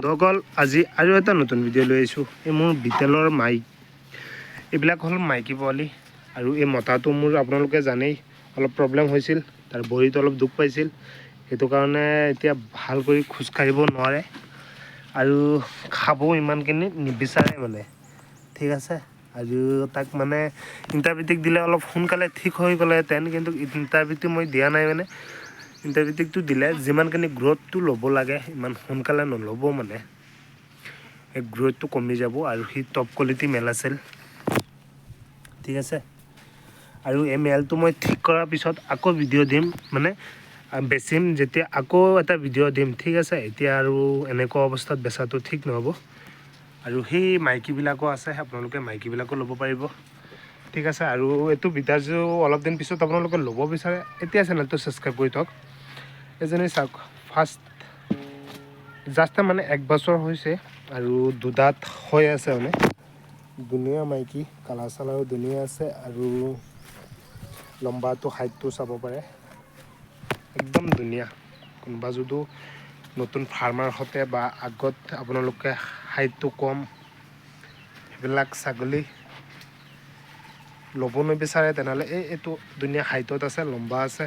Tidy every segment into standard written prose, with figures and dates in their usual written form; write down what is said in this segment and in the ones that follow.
বন্ধুসকল আজি আৰু এটা নতুন ভিডিঅ' লৈ আহিছোঁ। এই মোৰ বিটেলৰ এইবিলাক হ'ল মাইকী পোৱালি আৰু এই মতাটো মোৰ আপোনালোকে জানেই অলপ প্ৰব্লেম হৈছিল, তাৰ ভৰিটো অলপ দুখ পাইছিল, সেইটো কাৰণে এতিয়া ভাল কৰি খোজকাঢ়িব নোৱাৰে আৰু খাবও ইমানখিনি নিবিচাৰে মানে, ঠিক আছে। আৰু তাক মানে এণ্টিবায়'টিক দিলে অলপ সোনকালে ঠিক হৈ গ'লেহেঁতেন, কিন্তু এণ্টিবায়'টিক মই দিয়া নাই মানে এণ্টিবায়'টিকটো দিলে যিমানখিনি গ্ৰ'থটো ল'ব লাগে ইমান সোনকালে নল'ব মানে, এই গ্ৰ'থটো কমি যাব আৰু সি টপ কোৱালিটি মেল আছিল, ঠিক আছে। আৰু এই মেলটো মই ঠিক কৰাৰ পিছত আকৌ ভিডিঅ' দিম, মানে বেচিম যেতিয়া আকৌ এটা ভিডিঅ' দিম, ঠিক আছে। এতিয়া আৰু এনেকুৱা অৱস্থাত বেচাটো ঠিক নহ'ব। আৰু সেই মাইকীবিলাকো আছে, আপোনালোকে মাইকীবিলাকো ল'ব পাৰিব, ঠিক আছে। আৰু এইটো ভিডিঅ'টো অলপ দিন পিছত আপোনালোকে ল'ব বিচাৰে এতিয়া চেনেলটো ছাবস্ক্ৰাইব কৰি থওক। এজনী চাওক, ফাৰ্ষ্ট জাষ্ট মানে 1 বছৰ হৈছে আৰু দুদাঁত হৈ আছে, মানে ধুনীয়া মাইকী, কালাৰ চালাৰো ধুনীয়া আছে আৰু লম্বাটো হাইটটো চাব পাৰে, একদম ধুনীয়া। কোনোবা যদি নতুন ফাৰ্মাৰ হতে বা আগত আপোনালোকে হাইটটো কম সেইবিলাক ছাগলী ল'ব নিবিচাৰে তেনেহ'লে এইটো ধুনীয়া হাইটত আছে, লম্বা আছে।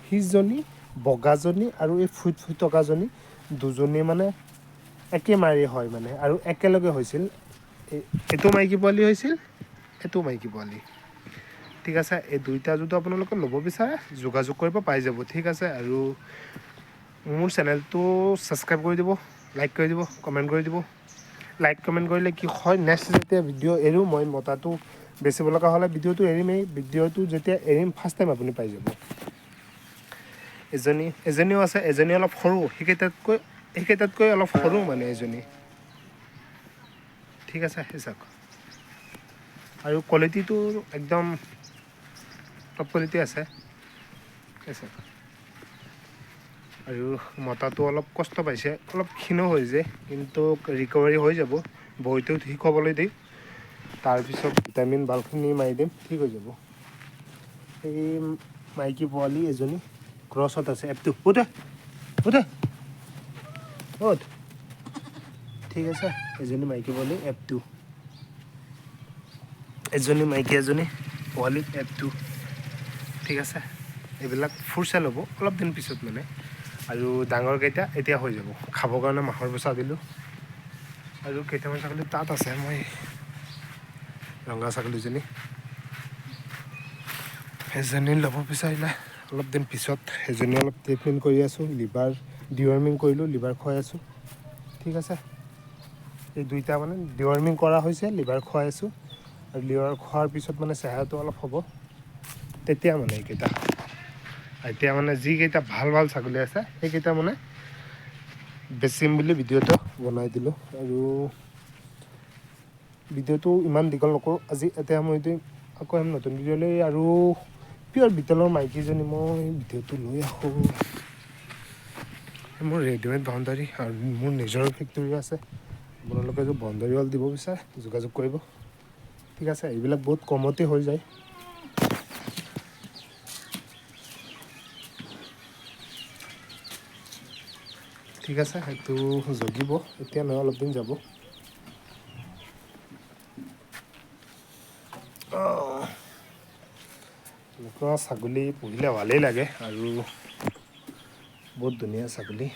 সিজনী বগাজনী আৰু এই ফুট থকাজনী দুজনী মানে একে মাৰি হয় মানে, আৰু একেলগে হৈছিল। এইটো মাইকী পোৱালি হৈছিল, এইটো মাইকী পোৱালি, ঠিক আছে। এই দুইটা যদি আপোনালোকে ল'ব বিচাৰে যোগাযোগ কৰিব, পাই যাব, ঠিক আছে। আৰু মোৰ চেনেলটো ছাবস্ক্ৰাইব কৰি দিব, লাইক কৰি দিব, কমেণ্ট কৰি দিব। লাইক কমেণ্ট কৰিলে কি হয়, নেক্সট যেতিয়া ভিডিঅ' এৰোঁ মই মতাটো বেচিব লগা হ'লে ভিডিঅ'টো এৰিমেই, ভিডিঅ'টো যেতিয়া এৰিম ফাৰ্ষ্ট টাইম আপুনি পাই যাব। এজনীও আছে, এজনী অলপ সৰু, সেইকেইটাতকৈ অলপ সৰু মানে এজনী, ঠিক আছে। চাওক আৰু কোৱালিটিটো একদম টপ কোৱালিটি আছে, ঠিক আছে। আৰু মতাটো অলপ কষ্ট পাইছে, অলপ ক্ষীণো হৈ যায়, কিন্তু ৰিকভাৰী হৈ যাব। ভৰিটো ঠিক হ'বলৈ দিম, তাৰপিছত ভিটামিন ভালখিনি মাৰি দিম, ঠিক হৈ যাব। এই মাইকী পোৱালি এজনী ক্ৰছত আছে, এপটো ঠিক আছে। এজনী মাইকী পোৱালি F2, এজনী মাইকী এজনী পোৱালি F2, ঠিক আছে। এইবিলাক ফুৰ চেল হ'ব অলপ দিন পিছত মানে, আৰু ডাঙৰকেইটা এতিয়া হৈ যাব। খাবৰ কাৰণে মাহৰ বচা দিলোঁ, আৰু কেইটামান ছাগলী তাত আছে, মই ৰঙা ছাগলীজনী সেইজনী ল'ব বিচাৰিলে অলপ দিন পিছত। সেইজনী অলপ ট্ৰিটমেণ্ট কৰি আছোঁ, লিভাৰ ডিৱৰ্মিং কৰিলোঁ, লিভাৰ খুৱাই আছোঁ, ঠিক আছে। এই দুইটা মানে ডিৱৰ্মিং কৰা হৈছে, লিভাৰ খুৱাই আছোঁ, আৰু লিভাৰ খোৱাৰ পিছত মানে চেহেৰাটো অলপ হ'ব, তেতিয়া মানে এইকেইটা এতিয়া মানে যিকেইটা ভাল ভাল ছাগলী আছে সেইকেইটা মানে বেচিম বুলি ভিডিঅ'টো বনাই দিলোঁ। আৰু ভিডিঅ'টো ইমান দীঘল নকৰোঁ আজি, এতিয়া মই আকৌ নতুন ভিডিঅ' লৈ আৰু পিয়ৰ বিটেলৰ মাইকীজনী মই ভিডিঅ'টো লৈ আহোঁ। মোৰ ৰেডিমেড বাউণ্ডাৰী আৰু মোৰ নিজৰ ফেক্টৰী আছে, আপোনালোকে যদি বাউণ্ডাৰী ৱাল দিব বিচাৰে যোগাযোগ কৰিব, ঠিক আছে। এইবিলাক বহুত কমতে হৈ যায়, ঠিক আছে। সেইটো জগিব এতিয়া নহয়, অলপ দিন যাব। এনেকুৱা ছাগলী পুহিলে ভালেই লাগে আৰু বহুত ধুনীয়া ছাগলী।